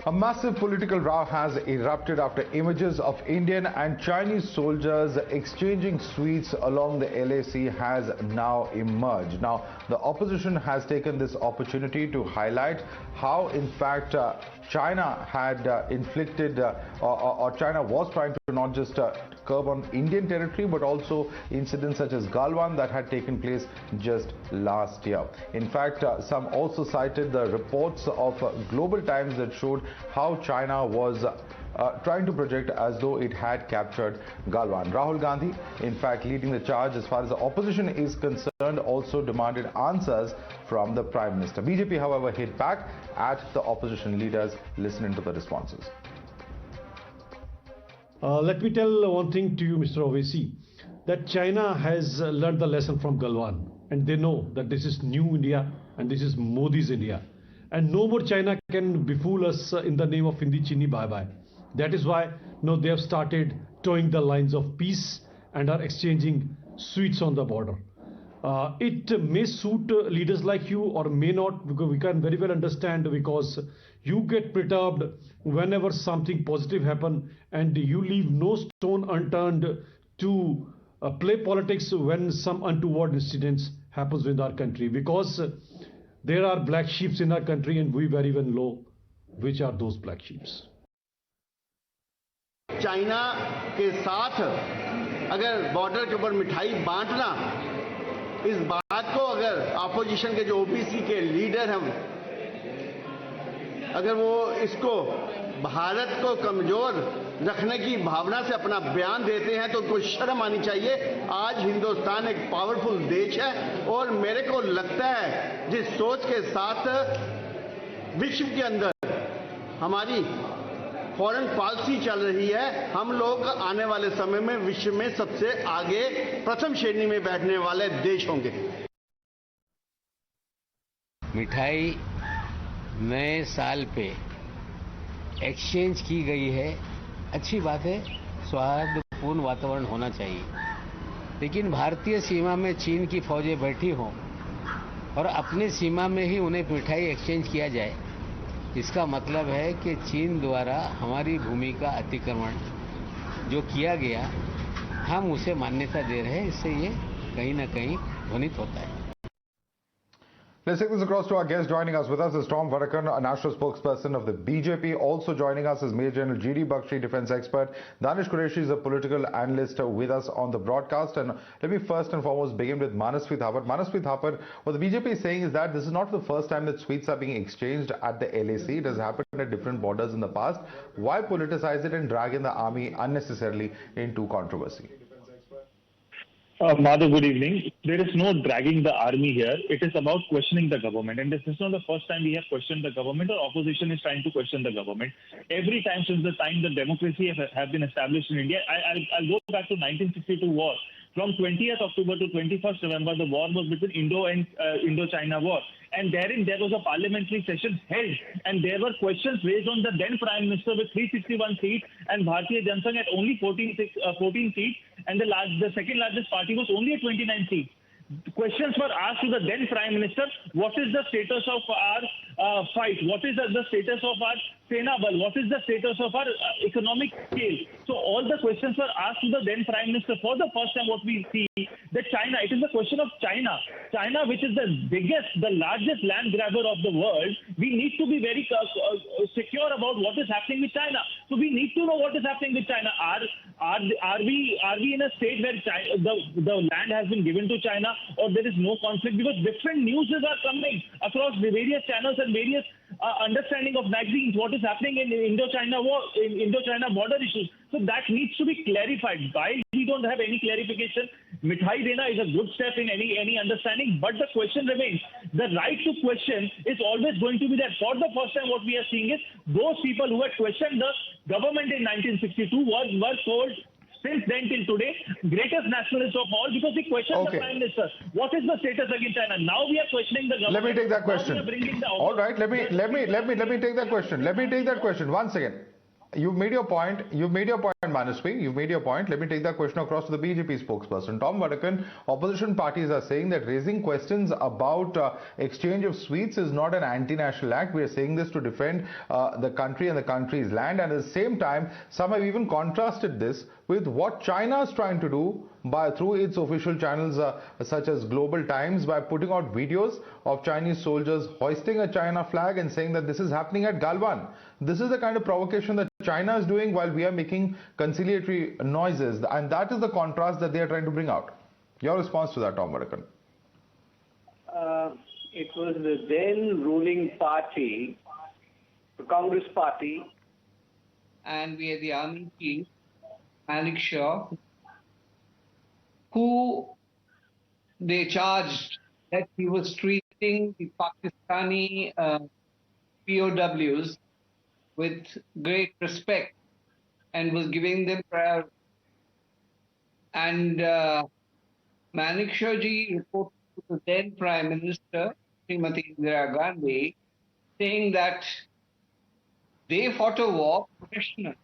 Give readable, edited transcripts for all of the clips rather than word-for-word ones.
A massive political row has erupted after images of Indian and Chinese soldiers exchanging sweets along the LAC has now emerged. Now, the opposition has taken this opportunity to highlight how, in fact, China had inflicted or China was trying to not just curb on Indian territory but also incidents such as Galwan that had taken place just last year. In fact, some also cited the reports of Global Times that showed how China was trying to project as though it had captured Galwan. Rahul Gandhi, in fact, leading the charge as far as the opposition is concerned, also demanded answers from the Prime Minister. BJP, however, hit back at the opposition leaders. Listen into the responses. Let me tell one thing to you, Mr. Owaisi, that China has learned the lesson from Galwan, and they know that this is new India and this is Modi's India. And no more China can befool us in the name of Hindi Chini bye-bye. That is why now they have started towing the lines of peace and are exchanging sweets on the border. It may suit leaders like you or may not, because we can very well understand, because you get perturbed whenever something positive happens and you leave no stone unturned to play politics when some untoward incidents happens with our country, because there are black sheep in our country and we very well know which are those black sheep. China के साथ अगर border के ऊपर मिठाई बांटना, इस बात को अगर अपोजिशन के जो ओबीसी के लीडर हैं, अगर वो इसको भारत को कमजोर रखने की भावना से अपना बयान देते हैं तो उनको शर्म आनी चाहिए। आज हिंदुस्तान एक पावरफुल देश है और मेरे को लगता है जिस सोच के साथ विश्व के अंदर हमारी फॉरेन पॉलिसी चल रही है, हम लोग आने वाले समय में विश्व में सबसे आगे प्रथम श्रेणी में बैठने वाले देश होंगे। मिठाई नए साल पे एक्सचेंज की गई है, अच्छी बात है, सौहार्दपूर्ण वातावरण होना चाहिए, लेकिन भारतीय सीमा में चीन की फौजें बैठी हों और अपने सीमा में ही उन्हें मिठाई एक्सचेंज किया जाए, इसका मतलब है कि चीन द्वारा हमारी भूमि का अतिक्रमण जो किया गया, हम उसे मान्यता दे रहे हैं। इससे ये कहीं ना कहीं ध्वनित होता है। Let's take this across to our guest. Joining us with us is Tom Varakan, a national spokesperson of the BJP. Also joining us is Major General G.D. Bakshi, defense expert. Danish Qureshi is a political analyst with us on the broadcast. And let me first and foremost begin with Manasvi Thapar. Manasvi Thapar, what the BJP is saying is that this is not the first time that sweets are being exchanged at the LAC. It has happened at different borders in the past. Why politicize it and drag in the army unnecessarily into controversy? Madhav, good evening. There is no dragging the army here. It is about questioning the government. And this is not the first time we have questioned the government or opposition is trying to question the government. Every time since the time the democracy have been established in India, I'll go back to 1962 war. From 20th October to 21st November, the war was between Indo-China war. And therein there was a parliamentary session held and there were questions raised on the then Prime Minister with 361 seats and Bharatiya Janata Sangh at only 14 seats, and the second largest party was only at 29 seats. Questions were asked to the then Prime Minister, what is the status of our fight? What is the status of our Sena Bal? What is the status of our economic scale? So all the questions were asked to the then Prime Minister. For the first time what we see that China, it is a question of China. China, which is the biggest, the largest land grabber of the world, we need to be very secure about what is happening with China. So we need to know what is happening with China. Are we in a state where China, the land has been given to China, or there is no conflict? Because different news are coming across the various channels and various understanding of magazines what is happening in Indo-China war, in Indo-China border issues. So that needs to be clarified. While we don't have any clarification, Mithai dena is a good step in any understanding, but the question remains. The right to question is always going to be there. For the first time what we are seeing is those people who had questioned the government in 1962 were told since then till today, greatest nationalists of all, because we questioned the Prime Minister. What is the status against China? Now we are questioning the government. Let me take that question. All right, let me take that question. Let me take that question. One second. You've made your point. You've made your point, Manasvi. You've made your point. Let me take that question across to the BJP spokesperson, Tom Vadakan. Opposition parties are saying that raising questions about exchange of sweets is not an anti-national act. We are saying this to defend the country and the country's land. And at the same time, some have even contrasted this with what China is trying to do through its official channels such as Global Times, by putting out videos of Chinese soldiers hoisting a China flag and saying that this is happening at Galwan. This is the kind of provocation that China is doing while we are making conciliatory noises, and that is the contrast that they are trying to bring out. Your response to that, Tom Vadakan? It was the then ruling party, the Congress party, and we had the army chief, Malik Shah, who they charged that he was treating the Pakistani POWs with great respect and was giving them priority. And Manik Shahji reported to the then Prime Minister, Srimati Indira Gandhi, saying that they fought a war professionally.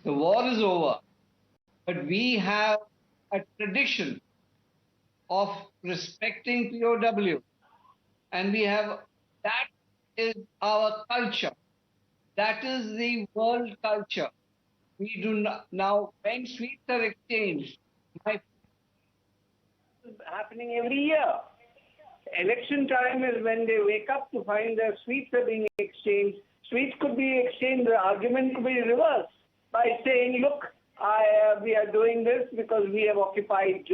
The war is over, but we have a tradition of respecting POW, and we have, that is our culture. That is the world culture. We do not, now when sweets are exchanged, my is happening every year. Election time is when they wake up to find their sweets are being exchanged. Sweets could be exchanged, the argument could be reversed by saying, look, we are doing this because we have occupied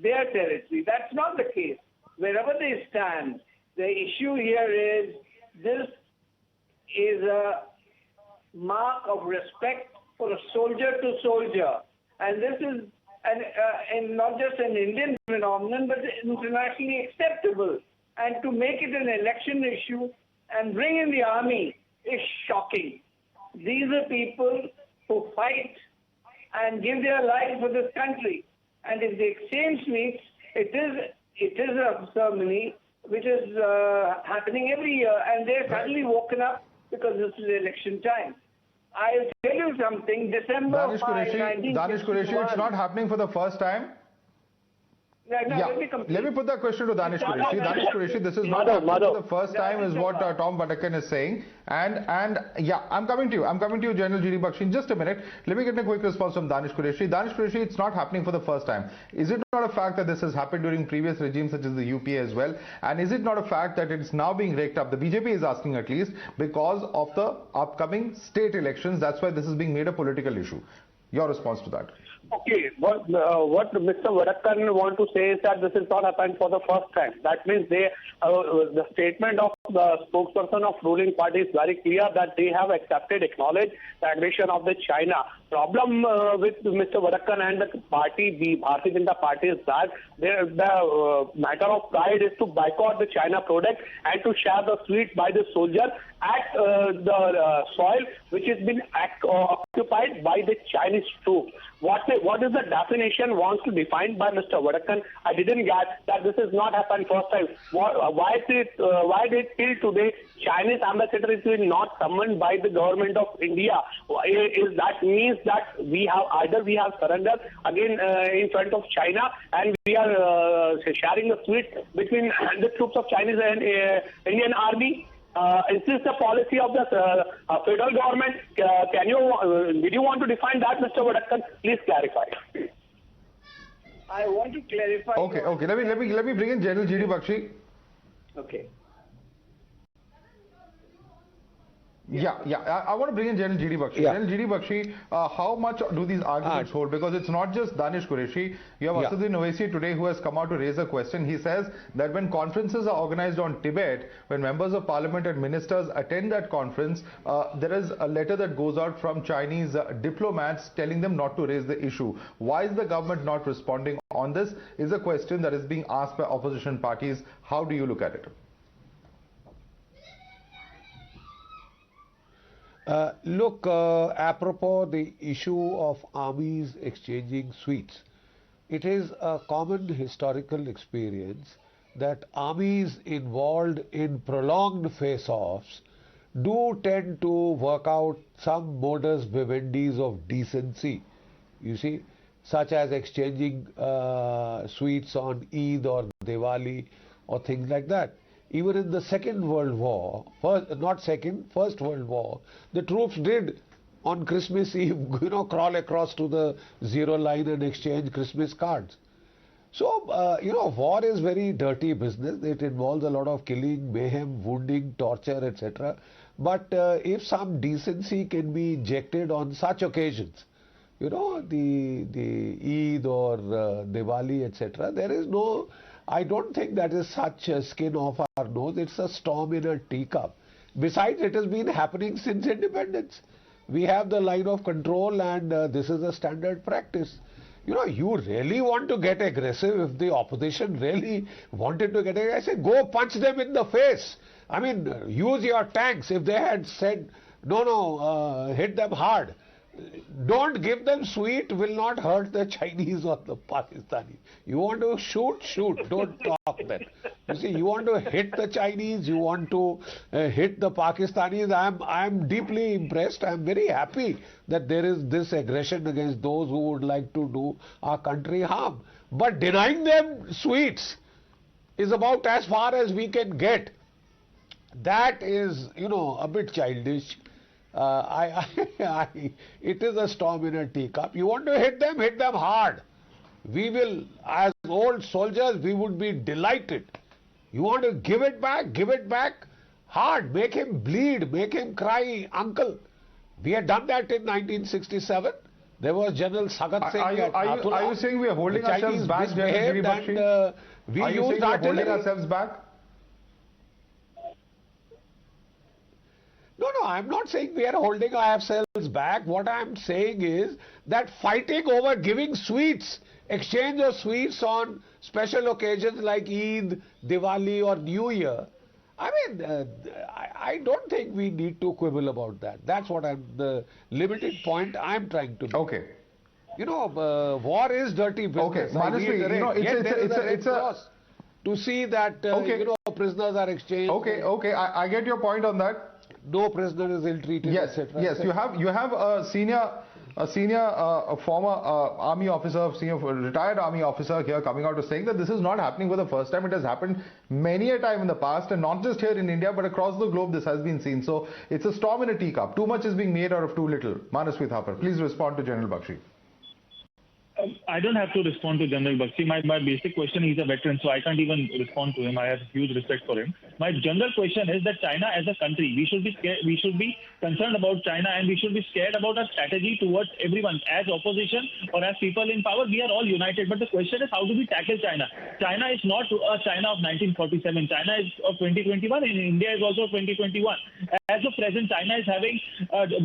their territory. That's not the case. Wherever they stand, the issue here is this is a mark of respect for a soldier to soldier. And this is and not just an Indian phenomenon, but internationally acceptable. And to make it an election issue and bring in the army is shocking. These are people who fight and give their lives for this country. And if they exchange sweets, it is a ceremony which is happening every year, and they're suddenly woken up because this is election time. I'll tell you something, December Danish Qureshi, it's not happening for the first time. Let me put that question to Danish Qureshi. Danish Qureshi, this is not happening for the first time is what Tom Vadakan is saying. And yeah, I'm coming to you, General G.D. Bakshi, in just a minute. Let me get a quick response from Danish Qureshi. Danish Qureshi, it's not happening for the first time. Is it not a fact that this has happened during previous regimes such as the UPA as well? And is it not a fact that it's now being raked up? The BJP is asking at least because of the upcoming state elections. That's why this is being made a political issue. Your response to that? Okay, what Mr. Vadakan want to say is that this is not happened for the first time. That means the statement of the spokesperson of ruling party is very clear that they have acknowledged the aggression of the China. Problem with Mr. Vadakan and the party, the Bharatiya Janata Party, is that the matter of pride is to boycott the China product and to share the sweet by the soldier at the soil which has been occupied by the Chinese troops. What is the definition wants to define by Mr. Vadakan? I didn't get that this has not happened first time. Why did till today Chinese ambassador is not summoned by the government of India? Is that means that we have surrendered again in front of China and we are sharing the sweet between the troops of Chinese and Indian army? Is this the policy of the federal government? Did you want to define that, Mr. Vadakan? Please clarify. I want to clarify. Okay. Let me bring in General G.D. Bakshi. Okay. I want to bring in General G.D. Bakshi. General G.D. Bakshi, how much do these arguments hold? Because it's not just Danish Qureshi. You have Assaduddin Owaisi today who has come out to raise a question. He says that when conferences are organized on Tibet, when members of parliament and ministers attend that conference, there is a letter that goes out from Chinese diplomats telling them not to raise the issue. Why is the government not responding on this? Is a question that is being asked by opposition parties. How do you look at it? Look, apropos the issue of armies exchanging sweets, it is a common historical experience that armies involved in prolonged face-offs do tend to work out some modus vivendi of decency, you see, such as exchanging sweets on Eid or Diwali or things like that. Even in the Second World War, First World War, the troops did on Christmas Eve, crawl across to the zero line and exchange Christmas cards. So, war is very dirty business. It involves a lot of killing, mayhem, wounding, torture, etc. But if some decency can be injected on such occasions, the Eid or Diwali, etc., there is no, I don't think that is such a skin off our nose. It's a storm in a teacup. Besides, it has been happening since independence. We have the line of control, and this is a standard practice. You really want to get aggressive. If the opposition really wanted to get aggressive, I say go punch them in the face. I mean, use your tanks. If they had said, no, hit them hard. Don't give them sweet, will not hurt the Chinese or the Pakistanis. You want to shoot, don't talk then. You see, you want to hit the Chinese, you want to hit the Pakistanis. I'm deeply impressed. I'm very happy that there is this aggression against those who would like to do our country harm. But denying them sweets is about as far as we can get. That is, a bit childish. It is a storm in a teacup. You want to hit them hard. We will, as old soldiers, we would be delighted. You want to give it back hard. Make him bleed, make him cry, uncle. We had done that in 1967. There was General Sagat Singh at Nathula. Are you saying we are holding ourselves back, General Bakshi? We are you saying we are holding ourselves back? No, I'm not saying we are holding ourselves back. What I'm saying is that fighting over giving sweets, exchange of sweets on special occasions like Eid, Diwali or New Year, I mean, I don't think we need to quibble about that. That's what the limited point I'm trying to make. Okay. War is dirty business. Okay, Manasvi, it's a to see that prisoners are exchanged. Okay, I get your point on that. No prisoner is ill-treated, yes, etc. Yes, you have a former army officer, retired army officer here coming out to saying that this is not happening for the first time. It has happened many a time in the past, and not just here in India, but across the globe this has been seen. So it's a storm in a teacup. Too much is being made out of too little. Manasvi Thapar, please respond to General Bakshi. I don't have to respond to General Bakshi. My basic question, he's a veteran, so I can't even respond to him. I have huge respect for him. My general question is that China as a country, we should be concerned about China, and we should be scared about our strategy towards everyone. As opposition or as people in power, we are all united. But the question is, how do we tackle China? China is not a China of 1947. China is of 2021, and India is also 2021. As of present, China is having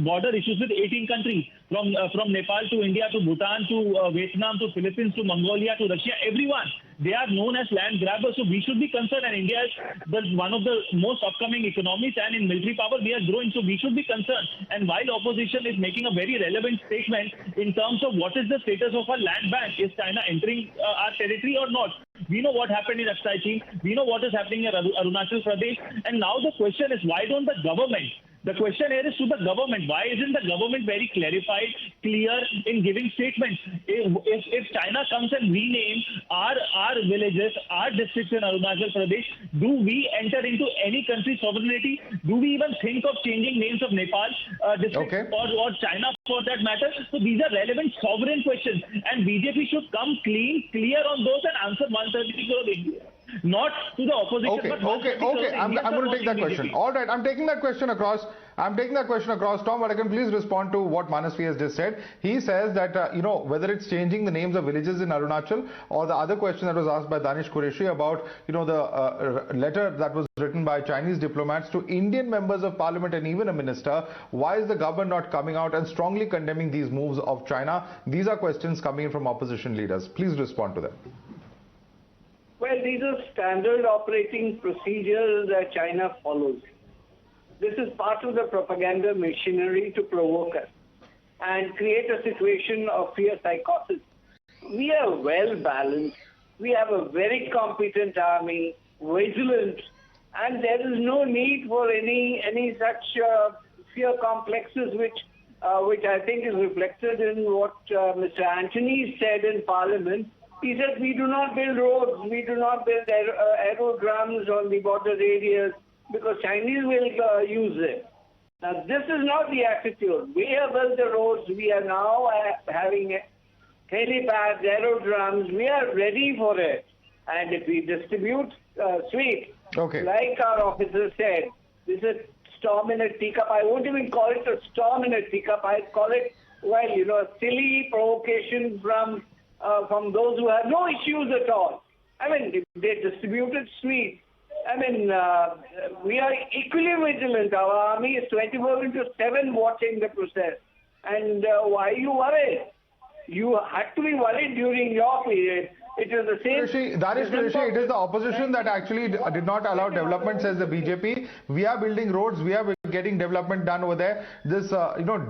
border issues with 18 countries, from Nepal to India to Bhutan to Vietnam to Philippines to Mongolia to Russia, everyone. They are known as land grabbers, so we should be concerned. And India is one of the most upcoming economies, and in military power we are growing, so we should be concerned. And while opposition is making a very relevant statement in terms of what is the status of our land bank, is China entering our territory or not? We know what happened in Aksai Chin. We know what is happening in Arunachal Pradesh. And now the question is, why don't the government? The question here is to the government. Why isn't the government very clarified, clear in giving statements? If China comes and rename our villages, our districts in Arunachal Pradesh, do we enter into any country's sovereignty? Do we even think of changing names of Nepal districts or China for that matter? So these are relevant sovereign questions, and BJP should come clear on those and answer 130 crore India. Not to the opposition. Okay. I'm going to take that question. All right, I'm taking that question across. Tom, but I can please respond to what Manasvi has just said. He says that, whether it's changing the names of villages in Arunachal, or the other question that was asked by Danish Qureshi about, the letter that was written by Chinese diplomats to Indian members of parliament and even a minister. Why is the government not coming out and strongly condemning these moves of China? These are questions coming in from opposition leaders. Please respond to them. Well, these are standard operating procedures that China follows. This is part of the propaganda machinery to provoke us and create a situation of fear psychosis. We are well balanced. We have a very competent army, vigilant, and there is no need for any such fear complexes, which I think is reflected in what Mr. Antony said in Parliament. He said, we do not build roads, we do not build aerodromes on the border areas because Chinese will use it. Now, this is not the attitude. We have built the roads. We are now having helipads, aerodromes. We are ready for it. And if we distribute sweets, like our officer said, this is a storm in a teacup. I won't even call it a storm in a teacup. I call it, a silly provocation from those who have no issues at all. I mean, if they distributed sweets, we are equally vigilant. Our army is 24/7 watching the process. And why are you worried? You had to be worried during your period. It is the same. Danish Qureshi, it is the opposition that actually did not allow development, says the BJP. We are building roads. We are getting development done over there. This,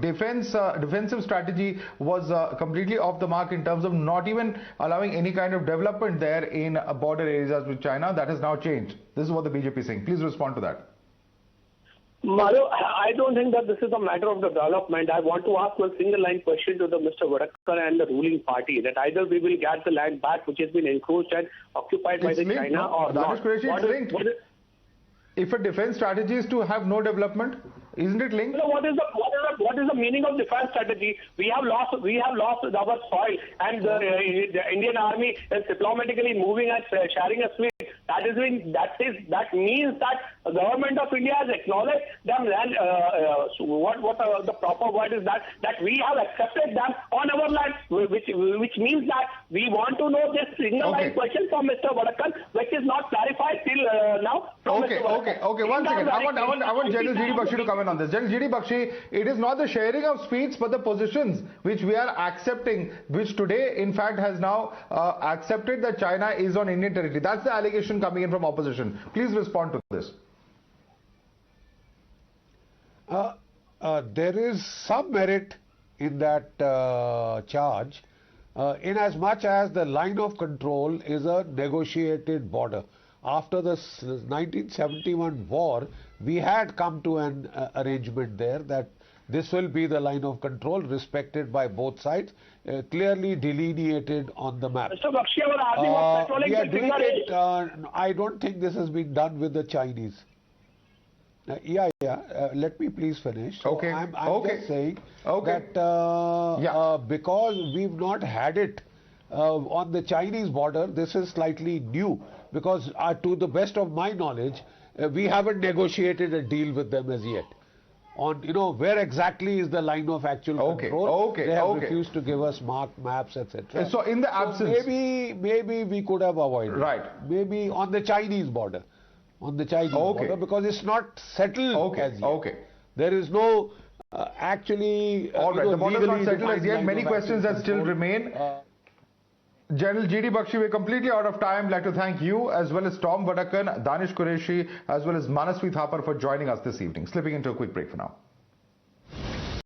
defensive strategy was completely off the mark in terms of not even allowing any kind of development there in border areas with China. That has now changed. This is what the BJP is saying. Please respond to that. Madhav, I don't think that this is a matter of the development. I want to ask one single line question to the Mr. Vadakkar and the ruling party, that either we will get the land back which has been encroached and occupied by the China or not. If a defense strategy is to have no development, isn't it linked? No, what is the meaning of defense strategy? We have lost our soil, and the Indian Army is diplomatically moving and sharing a sweet. That means that the government of India has acknowledged them, and the proper word is that we have accepted them on our land, which means that we want to know this single line question from Mr. Vadakkar, which is not clarified till now. Okay. One second. I want General G.D. Bakshi to come in on this. General G.D. Bakshi, it is not the sharing of sweets, but the positions which we are accepting, which today, in fact, has now accepted that China is on Indian territory. That's the allegation coming in from opposition. Please respond to this. There is some merit in that charge, in as much as the line of control is a negotiated border. After the 1971 war, we had come to an arrangement there that this will be the line of control respected by both sides, clearly delineated on the map. Mr. Bakshi, we are doing it. I don't think this has been done with the Chinese. Let me please finish. So I'm just saying that because we've not had it on the Chinese border, this is slightly new, because to the best of my knowledge, we haven't negotiated a deal with them as yet on where exactly is the line of actual control. They have refused to give us marked maps, etc. So in the absence, maybe we could have avoided maybe on the Chinese border, border, because it's not settled as yet. There is no actually the border is not settled as yet. Many questions that still remain. General G.D. Bakshi, we're completely out of time. I'd like to thank you as well as Tom Vadakkar, Danish Qureshi, as well as Manasvi Thapar for joining us this evening. Slipping into a quick break for now.